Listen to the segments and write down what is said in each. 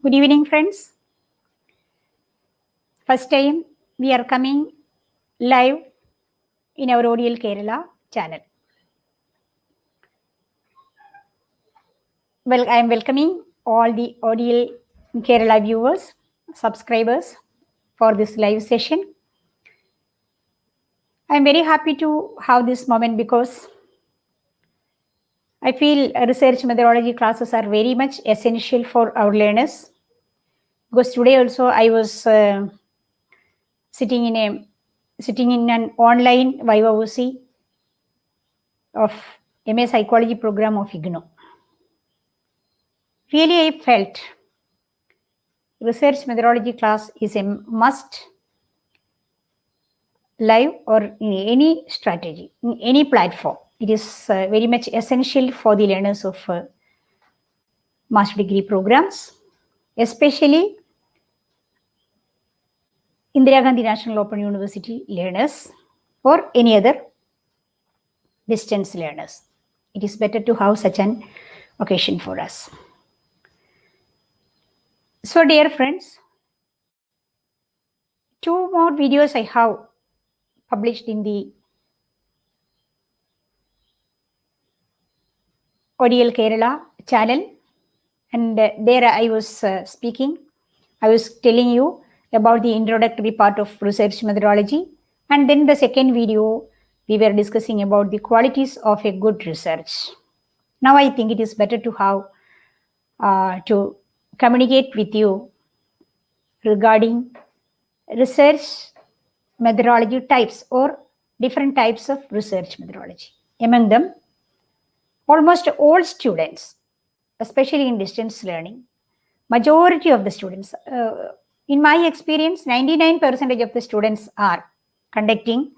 Good evening, friends. First time we are coming live in our ODL Kerala channel. Well, I am welcoming all the ODL Kerala viewers, subscribers for this live session. I am very happy to have this moment because I feel research methodology classes are very much essential for our learners. Because today also I was sitting in an online Viva OC of MA Psychology program of IGNOU. Really, I felt research methodology class is a must live or in any strategy, in any platform. It is very much essential for the learners of master degree programs, especially Indira Gandhi National Open University learners or any other distance learners. It is better to have such an occasion for us. So, dear friends, 2 more videos I have published in the ODL Kerala channel, and there I was speaking. I was telling you about the introductory part of research methodology, and then the second video we were discussing about the qualities of a good research. Now I think it is better to have to communicate with you regarding research methodology types or different types of research methodology. Among them, almost all students, especially in distance learning, majority of the students, in my experience, 99% of the students are conducting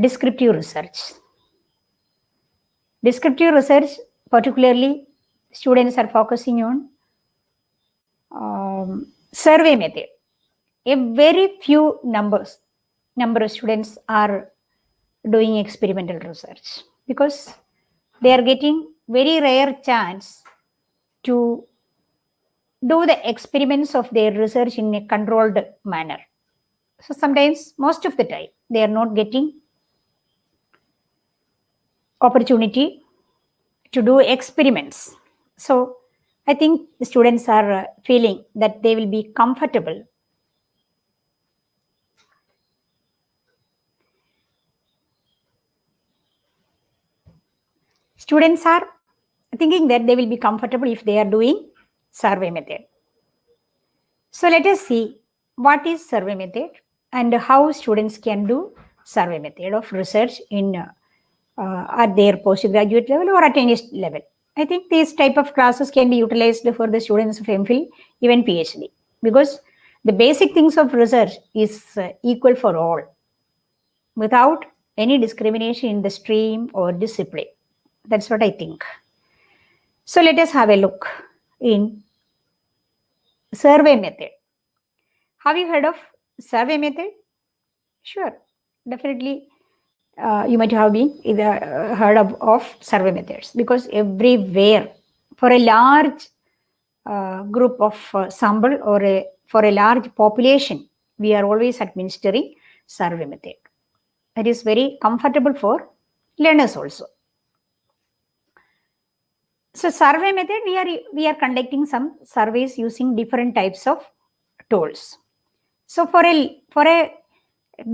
descriptive research. Descriptive research, particularly, students are focusing on survey method. A very few number of students are doing experimental research because they are getting very rare chance to do the experiments of their research in a controlled manner. So sometimes, most of the time, they are not getting opportunity to do experiments. So I think the students are feeling that they will be comfortable students are thinking that they will be comfortable if they are doing survey method. So let us see what is survey method and how students can do survey method of research in at their postgraduate level or at any level. I think these type of classes can be utilized for the students of MPhil, even PhD, because the basic things of research is equal for all, without any discrimination in the stream or discipline. That's what I think. So let us have a look in survey method. Have you heard of survey method? Sure, definitely. You might have been either heard of survey methods, because everywhere for a large group of sample or for a large population, we are always administering survey method. It is very comfortable for learners also. So survey method, we are conducting some surveys using different types of tools. So for a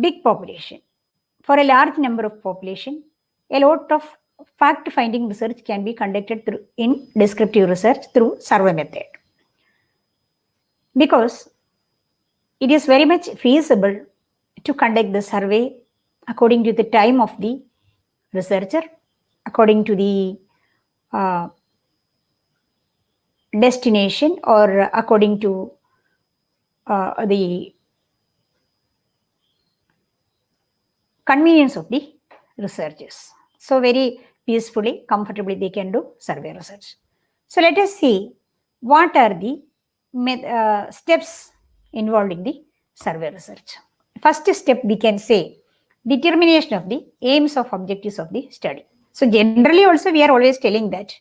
big population, for a large number of population, a lot of fact-finding research can be conducted in descriptive research through survey method. Because it is very much feasible to conduct the survey according to the time of the researcher, according to the destination, or according to the convenience of the researchers. So very peacefully, comfortably they can do survey research. So let us see what are the steps involved in the survey research. First step, we can say determination of the aims of objectives of the study. So generally also we are always telling that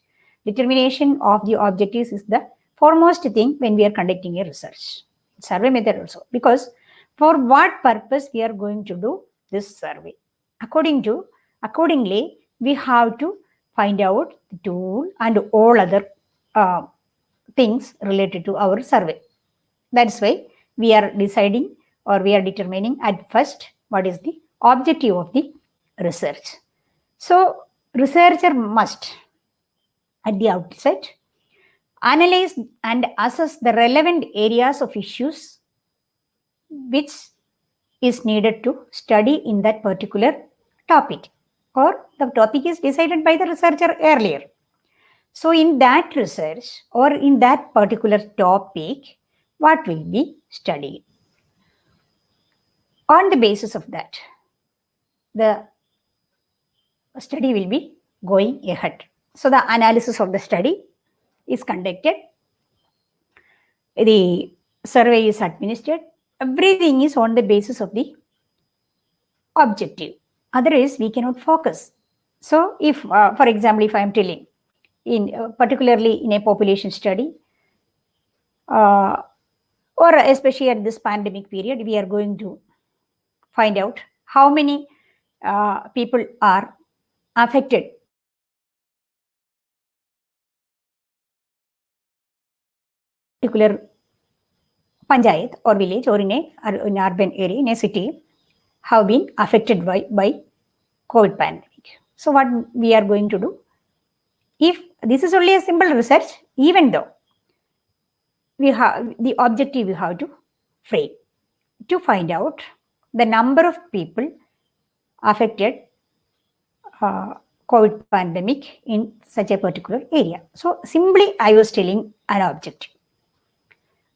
determination of the objectives is the foremost thing when we are conducting a research. Survey method also, because for what purpose we are going to do this survey. Accordingly, we have to find out the tool and all other things related to our survey. That's why we are deciding or we are determining at first what is the objective of the research. So researcher must at the outset analyze and assess the relevant areas of issues which is needed to study in that particular topic, or the topic is decided by the researcher earlier. So in that research or in that particular topic, what will be studied? On the basis of that, the study will be going ahead. So the analysis of the study is conducted, the survey is administered, everything is on the basis of the objective. Otherwise, we cannot focus. So if, for example, if I am telling, particularly in a population study, or especially at this pandemic period, we are going to find out how many people are affected particular panchayat or village or in an urban area, in a city, have been affected by COVID pandemic. So what we are going to do, if this is only a simple research, even though we have the objective we have to frame to find out the number of people affected COVID pandemic in such a particular area. So simply I was telling an objective.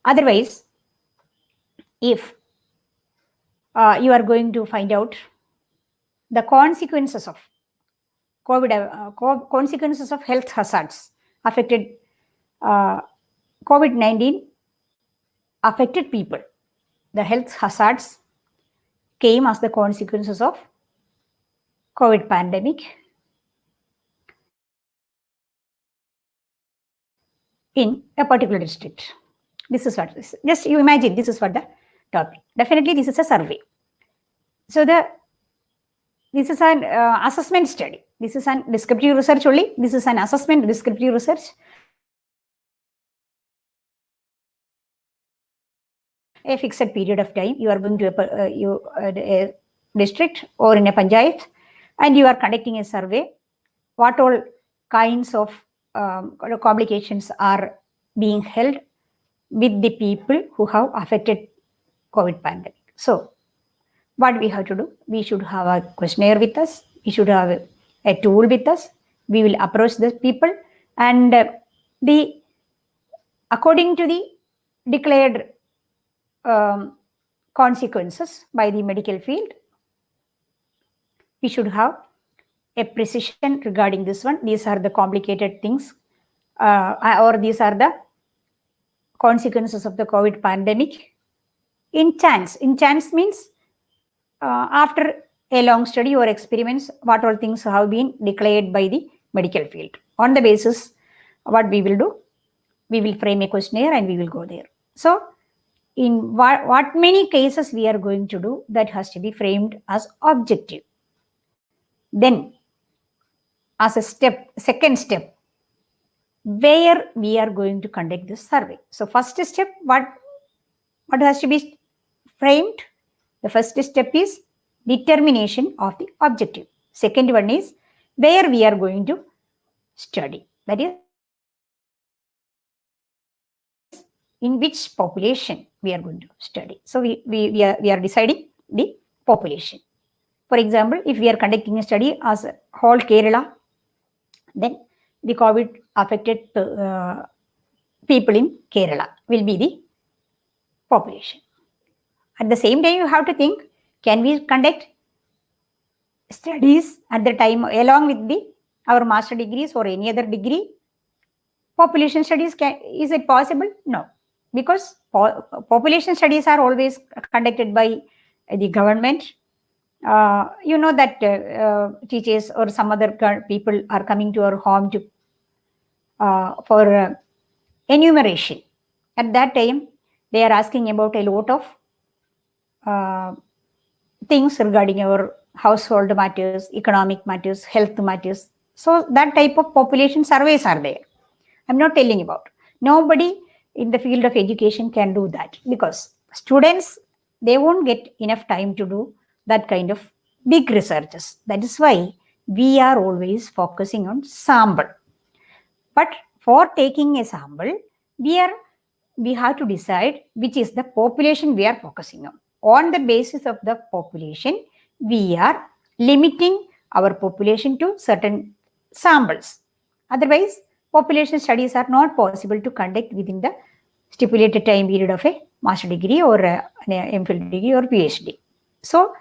Otherwise, if you are going to find out the consequences of COVID, consequences of health hazards affected COVID-19 affected people. The health hazards came as the consequences of COVID pandemic in a particular district. This is what this. Just you imagine this is what the topic. Definitely, this is a survey. So this is an assessment study. This is an descriptive research only. This is an assessment descriptive research. A fixed period of time, you are going to a district or in a panchayat, and you are conducting a survey. What all kinds of complications are being held with the people who have affected COVID pandemic. So what we have to do, we should have a questionnaire with us, we should have a tool with us, we will approach the people, and according to the declared consequences by the medical field, we should have a precision regarding this one. These are the complicated things, or these are the consequences of the COVID pandemic in chance. In chance means after a long study or experiments, what all things have been declared by the medical field. On the basis, what we will do, we will frame a questionnaire and we will go there. So in what many cases we are going to do, that has to be framed as objective. Then as a step, second step, where we are going to conduct this survey. So first step, what has to be framed? The first step is determination of the objective. Second one is where we are going to study. That is, in which population we are going to study. So we are deciding the population. For example, if we are conducting a study as a whole Kerala, then the COVID affected people in Kerala will be the population. At the same time, you have to think, can we conduct studies at the time along with our master degrees or any other degree? Population studies, is it possible? No, because population studies are always conducted by the government. You know that teachers or some other people are coming to our home to for enumeration. At that time, they are asking about a lot of things regarding our household matters, economic matters, health matters. So that type of population surveys are there. I'm not telling about. Nobody in the field of education can do that because students, they won't get enough time to do that kind of big researches. That is why we are always focusing on sample. But for taking a sample, we have to decide which is the population we are focusing on. On the basis of the population, we are limiting our population to certain samples. Otherwise, population studies are not possible to conduct within the stipulated time period of a master degree or an MPhil degree or PhD. So,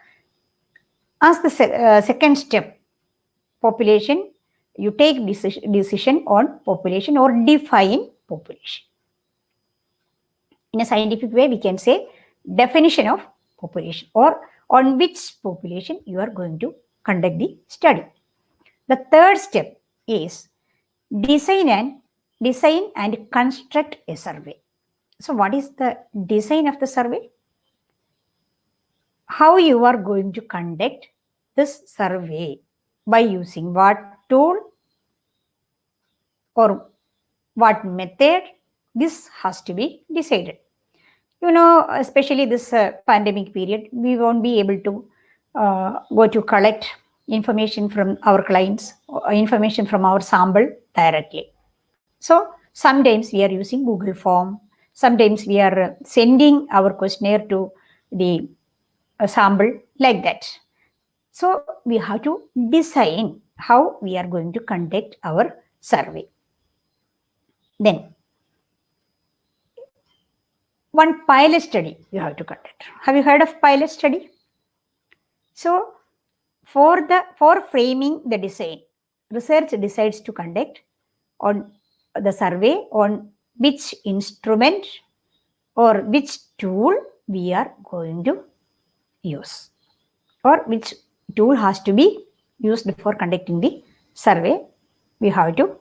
as the second step, population, you take decision on population or define population. In a scientific way, we can say definition of population or on which population you are going to conduct the study. The third step is design and construct a survey. So what is the design of the survey? How you are going to conduct this survey, by using what tool or what method, this has to be decided. You know, especially this pandemic period, we won't be able to go to collect information from our clients, information from our sample directly. So sometimes we are using Google form, sometimes we are sending our questionnaire to the sample, like that. So we have to design how we are going to conduct our survey. Then one pilot study you have to conduct. Have you heard of pilot study? So for framing the design, research decides to conduct on the survey on which instrument or which tool we are going to use, or which tool has to be used for conducting the survey. We have to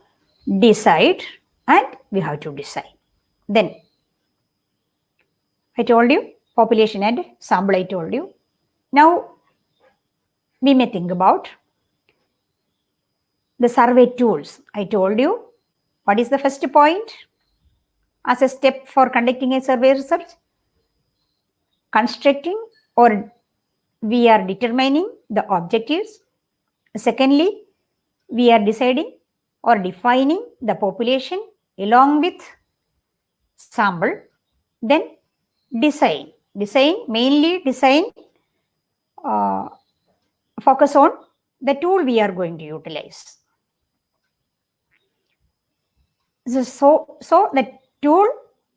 decide and we have to design. Then I told you population and sample, I told you. Now we may think about the survey tools. I told you what is the first point as a step for conducting a survey research? Constructing, or we are determining the objectives. Secondly, we are deciding or defining the population along with sample. Then design, mainly design, focus on the tool we are going to utilize. So the tool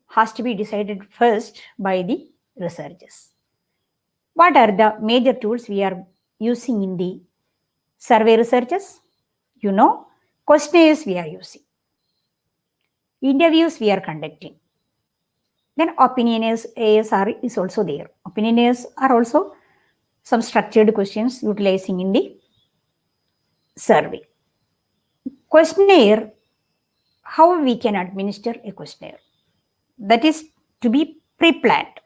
has to be decided first by the researchers. What are the major tools we are using in the survey researches? You know, questionnaires we are using, interviews we are conducting. Then opinionaires, ASR is also there. Opinionaires are also some structured questions utilizing in the survey. Questionnaire, how we can administer a questionnaire? That is to be pre-planned.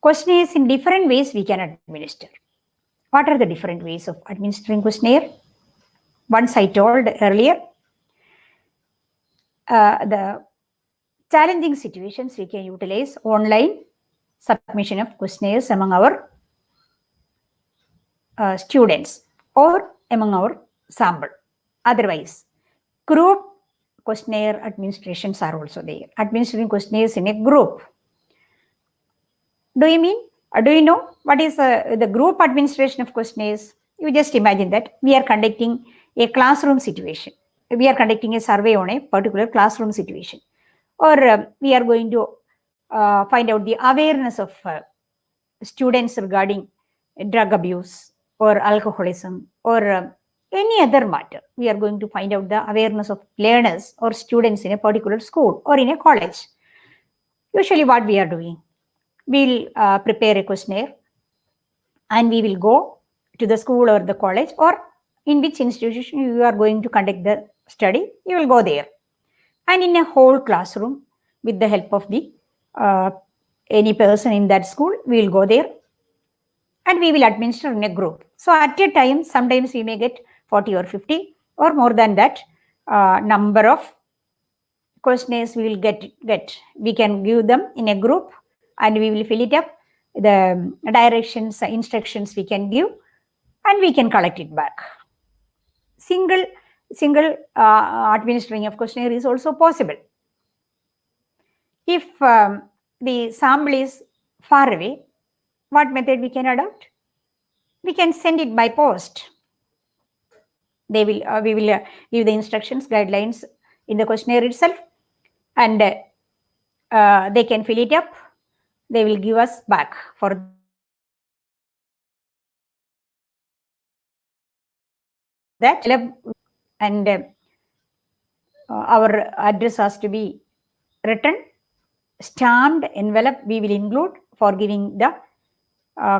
Questionnaires in different ways we can administer. What are the different ways of administering questionnaire? Once I told earlier, the challenging situations we can utilize online submission of questionnaires among our students or among our sample. Otherwise, group questionnaire administrations are also there. Administering questionnaires in a group. Do you know what is the group administration of questionnaires? You just imagine that we are conducting a classroom situation. We are conducting a survey on a particular classroom situation. Or we are going to find out the awareness of students regarding drug abuse or alcoholism or any other matter. We are going to find out the awareness of learners or students in a particular school or in a college. Usually what we are doing, we'll prepare a questionnaire and we will go to the school or the college, or in which institution you are going to conduct the study, you will go there. and in a whole classroom, with the help of the any person in that school, we will go there and we will administer in a group. So at a time, sometimes we may get 40 or 50 or more than that number of questionnaires we will get. We can give them in a group and we will fill it up. The directions, instructions we can give, and we can collect it back. Single administering of questionnaire is also possible. If the sample is far away, what method we can adopt? We can send it by post. We will give the instructions, guidelines in the questionnaire itself, and they can fill it up. They will give us back for that, and our address has to be written, stamped envelope we will include for giving the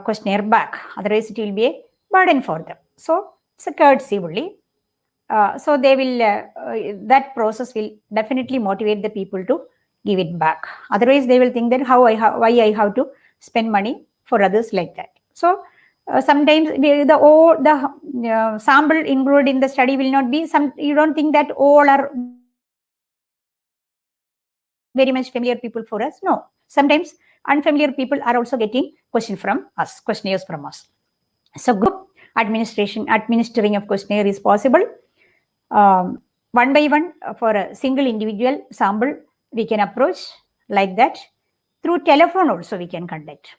questionnaire back. Otherwise, it will be a burden for them. So it's a courtesy only. So they will that process will definitely motivate the people to give it back. Otherwise, they will think that why I have to spend money for others like that. So sometimes the sample included in the study will not be some. You don't think that all are very much familiar people for us. No, sometimes unfamiliar people are also getting questionnaires from us. So group administering of questionnaire is possible. One by one, for a single individual sample, we can approach like that. Through telephone also we can conduct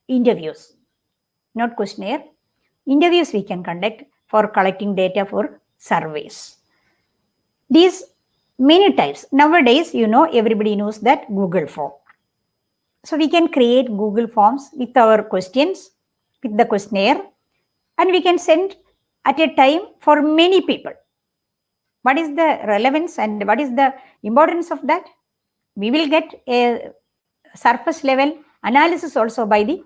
interviews, not questionnaire. Interviews we can conduct for collecting data for surveys. These many types. Nowadays, everybody knows that Google form. So we can create Google forms with our questions, with the questionnaire, and we can send at a time for many people. What is the relevance and what is the importance of that? We will get a surface level analysis also by the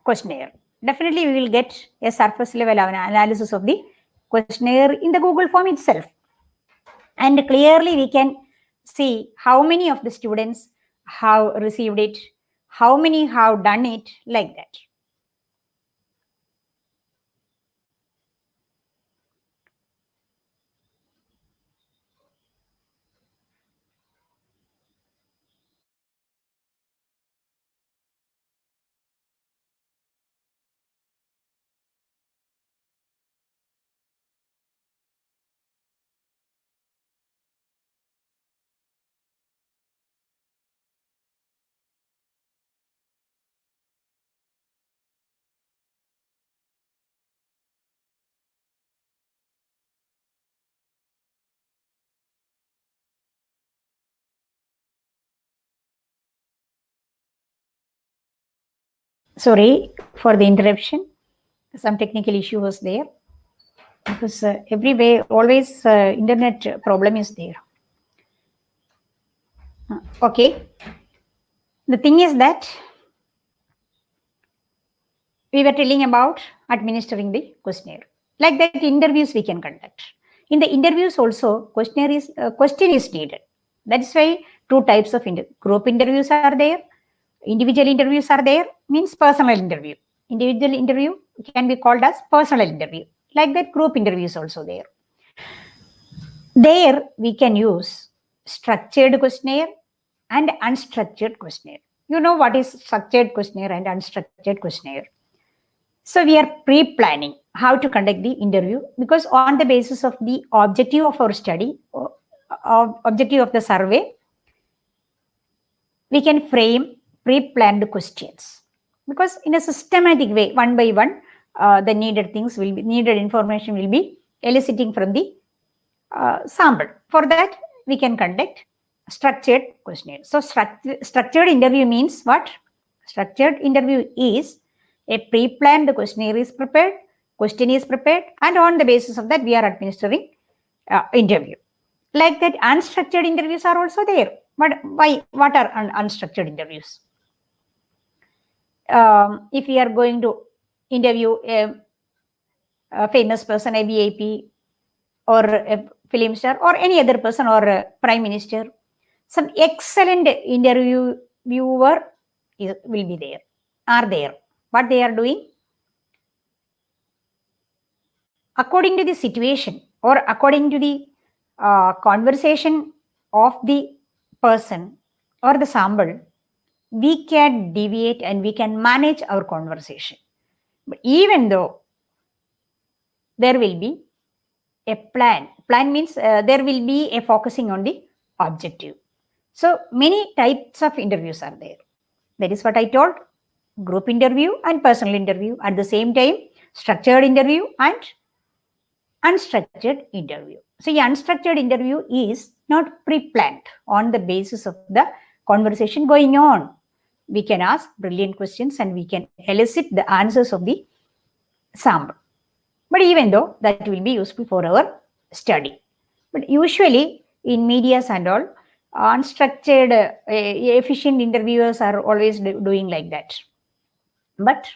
questionnaire. Definitely, we will get a surface level analysis of the questionnaire in the Google form itself. And clearly, we can see how many of the students have received it, how many have done it, like that. Sorry for the interruption. Some technical issue was there because everywhere always internet problem is there. Okay. The thing is that we were telling about administering the questionnaire. Like that, interviews we can conduct. In the interviews also, question is needed. That's why two types of group interviews are there. Individual interviews are there, means personal interview. Individual interview can be called as personal interview. Like that, group interviews also there. There we can use structured questionnaire and unstructured questionnaire. You know what is structured questionnaire and unstructured questionnaire. So we are pre-planning how to conduct the interview, because on the basis of the objective of our study, objective of the survey, we can frame pre-planned questions. Because in a systematic way, one by one, the needed information will be eliciting from the sample. For that, we can conduct structured questionnaire. So structured interview means what? Structured interview is a pre-planned questionnaire is prepared, question is prepared, and on the basis of that, we are administering interview. Like that, unstructured interviews are also there. But why? What are unstructured interviews? If we are going to interview a famous person, a VIP, or a film star or any other person or prime minister, some excellent interviewer will be there, are there. What they are doing? According to the situation or according to the conversation of the person or the sample, we can deviate and we can manage our conversation. But even though there will be a plan means there will be a focusing on the objective. So many types of interviews are there. That is what I told: group interview and personal interview. At the same time, structured interview and unstructured interview. So the unstructured interview is not pre-planned on the basis of the conversation going on. We can ask brilliant questions and we can elicit the answers of the sample. But even though that will be useful for our study. But usually in medias and all, unstructured, efficient interviewers are always doing like that. But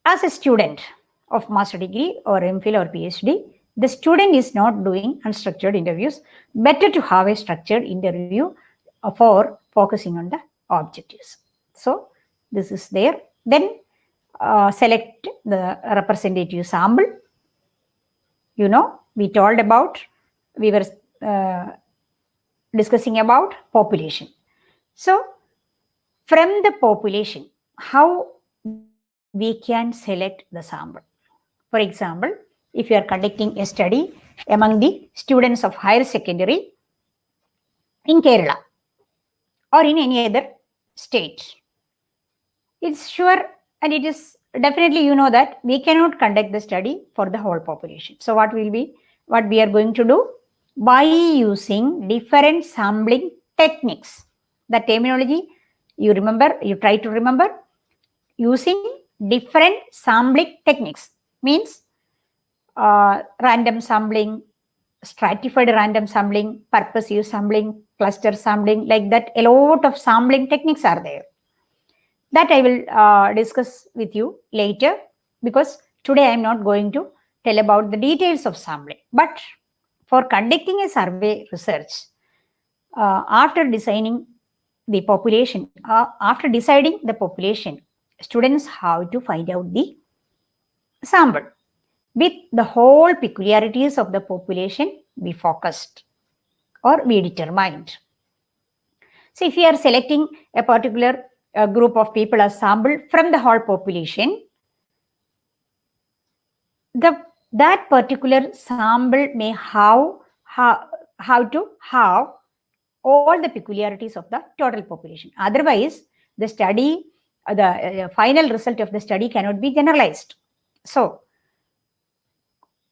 as a student of master degree or MPhil or PhD, the student is not doing unstructured interviews. Better to have a structured interview for focusing on the objectives. So this is there. Then select the representative sample. You know, we told about, we were discussing about population. So from the population, how we can select the sample. For example, if you are conducting a study among the students of higher secondary in Kerala or in any other state, it's sure and it is definitely, you know, that we cannot conduct the study for the whole population. So what we are going to do? By using different sampling techniques. The terminology, you try to remember. Using different sampling techniques means random sampling, stratified random sampling, purposive sampling, cluster sampling, like that. A lot of sampling techniques are there. That I will discuss with you later, because today I am not going to tell about the details of sampling. But for conducting a survey research, after deciding the population, students have to find out the sample with the whole peculiarities of the population be focused or be determined. So if you are selecting a particular group of people as sample from the whole population, that particular sample may have to have all the peculiarities of the total population. Otherwise, the study, the final result of the study cannot be generalized. So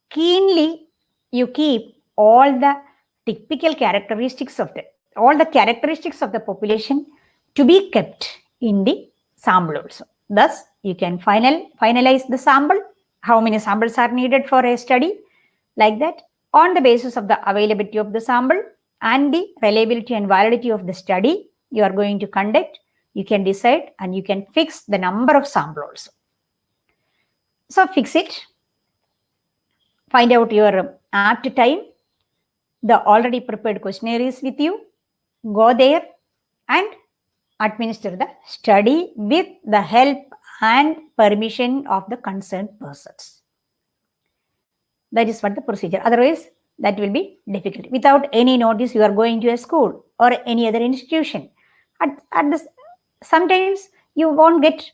keenly you keep all the typical characteristics of the population to be kept in the sample also. Thus, you can finalize the sample, how many samples are needed for a study, like that. On the basis of the availability of the sample and the reliability and validity of the study you are going to conduct, you can decide and you can fix the number of samples also. So fix it, find out your apt time, the already prepared questionnaire is with you, go there and administer the study with the help and permission of the concerned persons. That is what the procedure. Otherwise, that will be difficult. Without any notice, you are going to a school or any other institution. Sometimes you won't get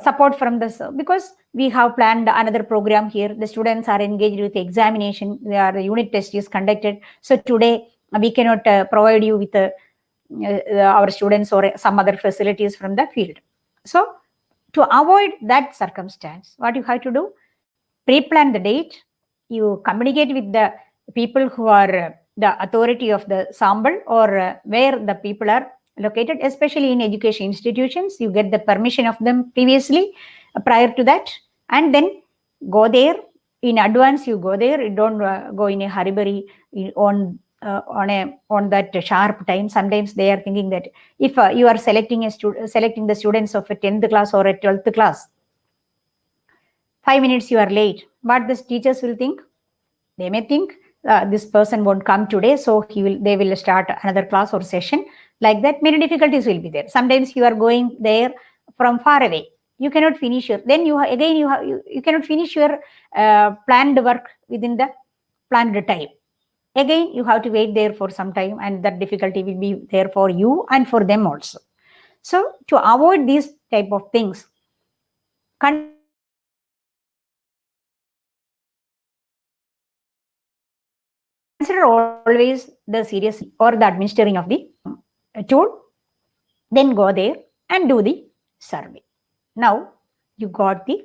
support from this, because we have planned another program here. The students are engaged with the examination. The unit test is conducted. So today we cannot provide you with our students or some other facilities from the field. So to avoid that circumstance, what you have to do? Pre-plan the date. You communicate with the people who are the authority of the sample or where the people are located, especially in education institutions. You get the permission of them previously, prior to that, and then go there in advance. You go there. You don't go in a hurry on that sharp time. Sometimes they are thinking that if you are selecting the students of a 10th class or a 12th class, 5 minutes you are late, what the teachers will think? They may think this person won't come today, so they will start another class or session. Like that, many difficulties will be there. Sometimes you are going there from far away. You cannot finish your, then you cannot finish your planned work within the planned time. Again, you have to wait there for some time, and that difficulty will be there for you and for them also. So to avoid these type of things, consider always the seriousness or the administering of the tool, then go there and do the survey. Now you got the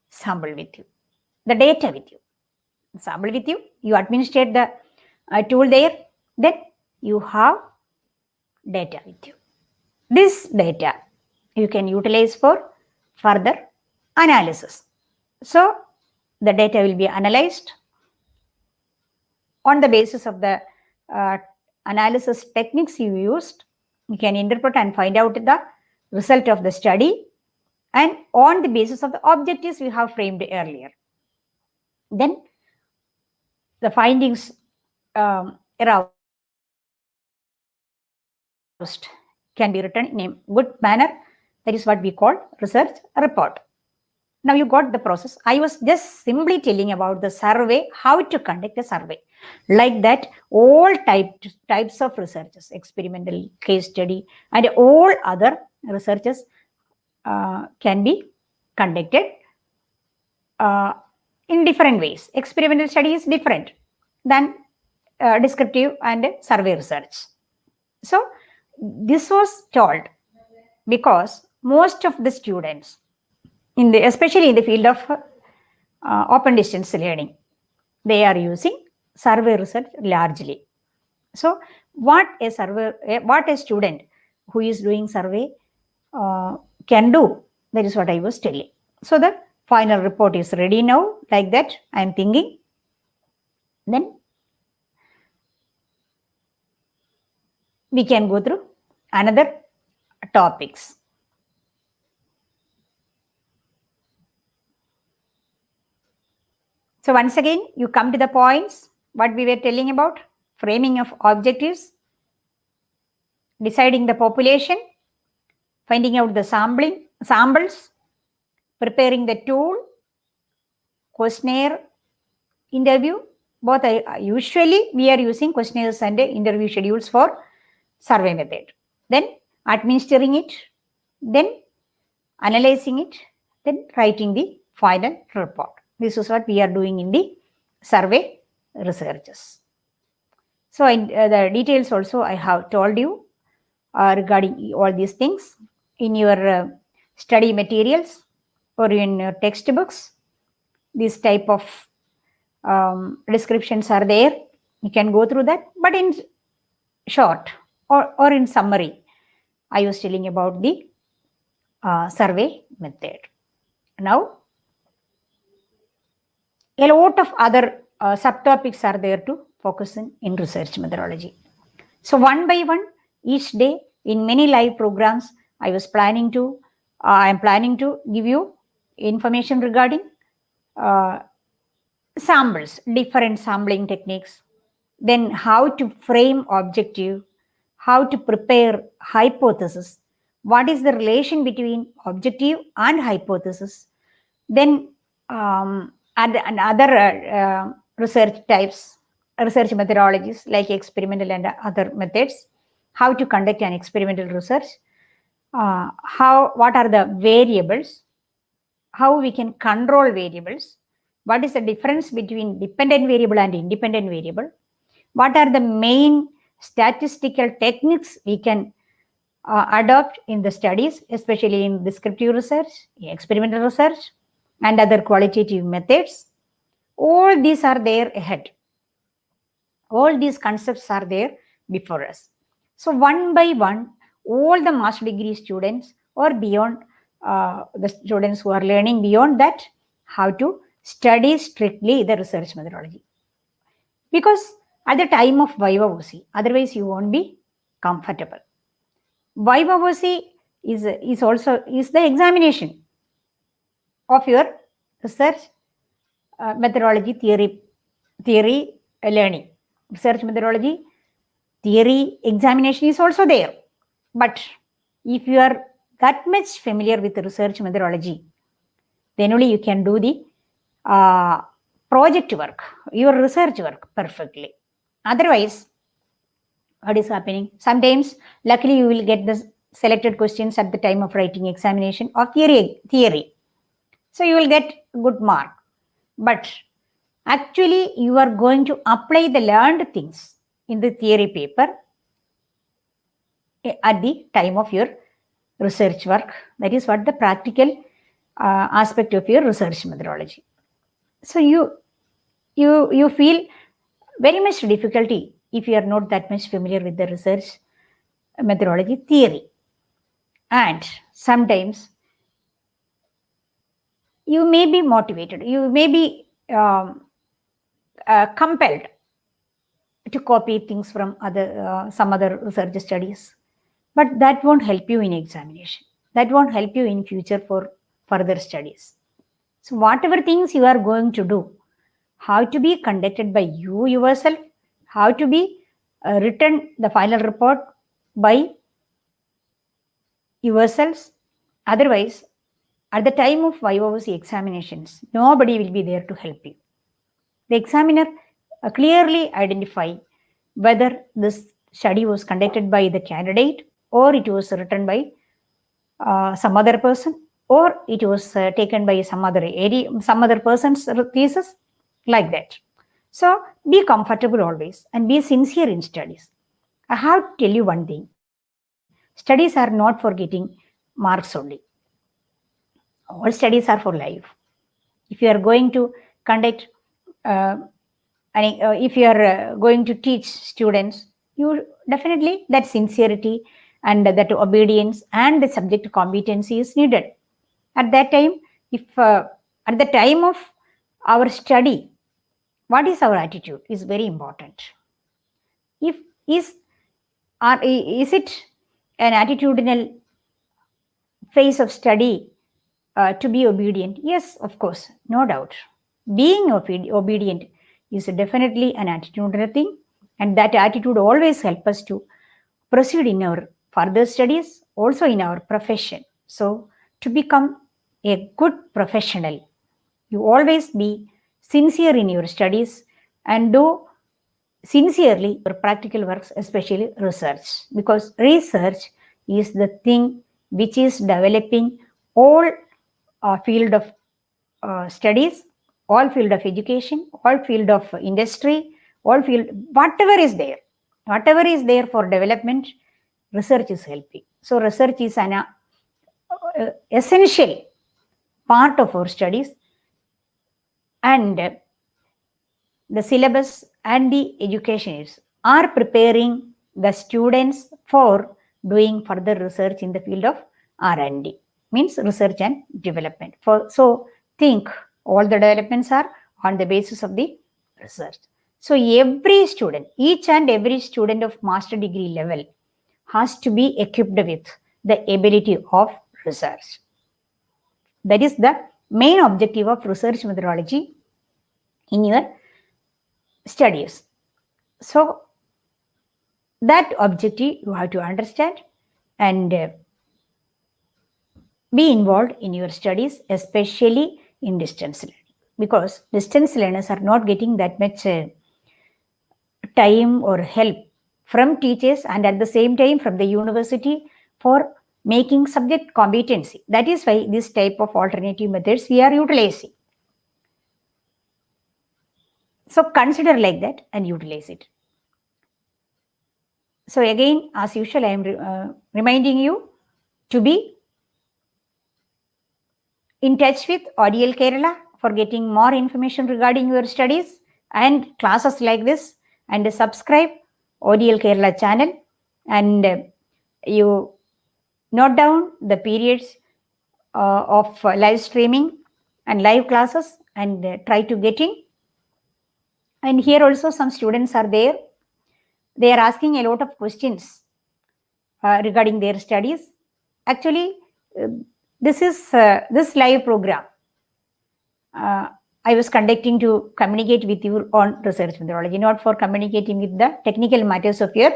sample with you, the data with you, sample with you, you administrate the tool there, then you have data with you. This data you can utilize for further analysis. So the data will be analyzed on the basis of the analysis techniques you used. You can interpret and find out the result of the study, and on the basis of the objectives we have framed earlier. Then the findings aroused can be written in a good manner. That is what we call research report. Now you got the process. I was just simply telling about the survey, how to conduct a survey. Like that, all types of researches, experimental, case study, and all other researches can be conducted in different ways. Experimental study is different than descriptive and survey research. So this was told because most of the students, especially in the field of open distance learning, they are using survey research largely. So what a student who is doing survey can do, that is what I was telling. So the final report is ready now. Like that, I am thinking. Then we can go through another topics. So once again, you come to the points what we were telling about: framing of objectives, deciding the population, finding out the samples, preparing the tool, questionnaire, interview. Both usually we are using questionnaires and interview schedules for survey method. Then administering it, then analyzing it, then writing the final report. This is what we are doing in the survey researches. So the details also I have told you regarding all these things in your study materials or in your textbooks. This type of descriptions are there. You can go through that, but in short or in summary, I was telling about the survey method. Now, a lot of other subtopics are there to focus in research methodology. So one by one, each day in many live programs, I am planning to give you information regarding samples, different sampling techniques, then how to frame objective, how to prepare hypothesis, what is the relation between objective and hypothesis, then other research types, research methodologies like experimental and other methods, how to conduct an experimental research, what are the variables, how we can control variables, what is the difference between dependent variable and independent variable, what are the main statistical techniques we can adopt in the studies, especially in descriptive research, experimental research, and other qualitative methods. All these are there ahead. All these concepts are there before us. So one by one, all the master degree students or beyond, the students who are learning beyond that, how to study strictly the research methodology. Because at the time of Viva OC, otherwise you won't be comfortable. Viva OC is the examination of your research methodology, theory learning. Research methodology, theory examination is also there. But if you are that much familiar with the research methodology, then only you can do the project work, your research work perfectly. Otherwise, what is happening? Sometimes, luckily, you will get the selected questions at the time of writing examination of theory. So you will get good mark. But actually, you are going to apply the learned things in the theory paper at the time of your research work. That is what the practical aspect of your research methodology. So you feel very much difficulty if you are not that much familiar with the research methodology theory. And sometimes you may be motivated, you may be compelled to copy things from some other research studies, but that won't help you in examination. That won't help you in future for further studies. So whatever things you are going to do, how to be conducted by you yourself, how to be written the final report by yourselves. Otherwise, at the time of YOC examinations, nobody will be there to help you. The examiner clearly identify whether this study was conducted by the candidate or it was written by some other person, or it was taken by some other person's thesis, like that. So be comfortable always and be sincere in studies. I have to tell you one thing. Studies are not for getting marks only. All studies are for life. If you are going to conduct, if you are going to teach students, you definitely that sincerity and that obedience and the subject competency is needed. At that time, if at the time of our study, what is our attitude is very important. If is it an attitudinal phase of study to be obedient? Yes, of course, no doubt. Being obedient is definitely an attitudinal thing, and that attitude always helps us to proceed in our further studies, also in our profession. So, to become a good professional, you always be sincere in your studies and do sincerely your practical works, especially research, because research is the thing which is developing all field of studies, all field of education, all field of industry, all field, whatever is there for development, research is helping. So research is an essential part of our studies, and the syllabus and the educationers are preparing the students for doing further research in the field of R&D, means research and development. So think all the developments are on the basis of the research. So every student, each and every student of master degree level has to be equipped with the ability of research. That is the main objective of research methodology in your studies. So that objective you have to understand and be involved in your studies, especially in distance learning, because distance learners are not getting that much time or help from teachers and at the same time from the university for making subject competency. That is why this type of alternative methods we are utilizing. So consider like that and utilize it. So again, as usual, I am reminding you to be in touch with ODL Kerala for getting more information regarding your studies and classes like this, and subscribe ODL Kerala channel, and you note down the periods of live streaming and live classes and try to get in. And here also some students are there. They are asking a lot of questions regarding their studies. Actually, this live program I was conducting to communicate with you on research methodology, not for communicating with the technical matters of your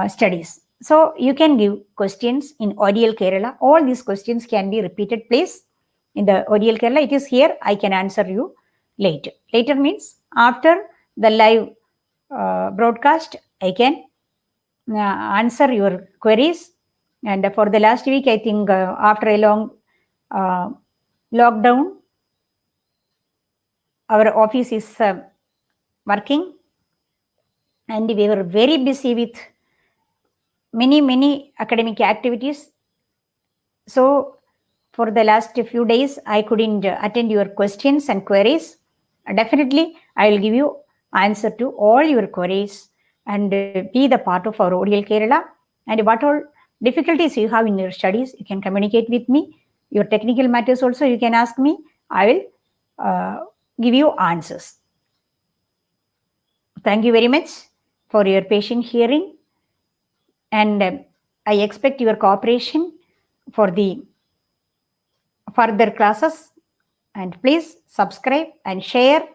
studies. So you can give questions in ODL Kerala. All these questions can be repeated, please. In the ODL Kerala, it is here. I can answer you later. Later means after the live broadcast, I can answer your queries. And for the last week, I think after a long lockdown, our office is working, and we were very busy with many academic activities. So for the last few days, I couldn't attend your questions and queries. Definitely, I will give you answer to all your queries and be the part of our ODL Kerala. And what all difficulties you have in your studies, you can communicate with me. Your technical matters also, you can ask me. I will give you answers. Thank you very much for your patient hearing. And I expect your cooperation for the further classes. And please subscribe and share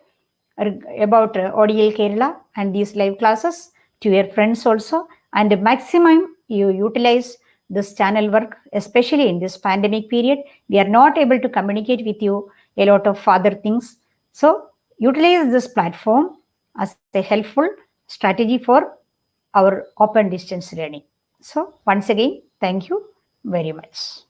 about ODL Kerala and these live classes to your friends also. And maximum you utilize this channel work, especially in this pandemic period. We are not able to communicate with you a lot of other things. So utilize this platform as a helpful strategy for our open distance learning. So once again, thank you very much.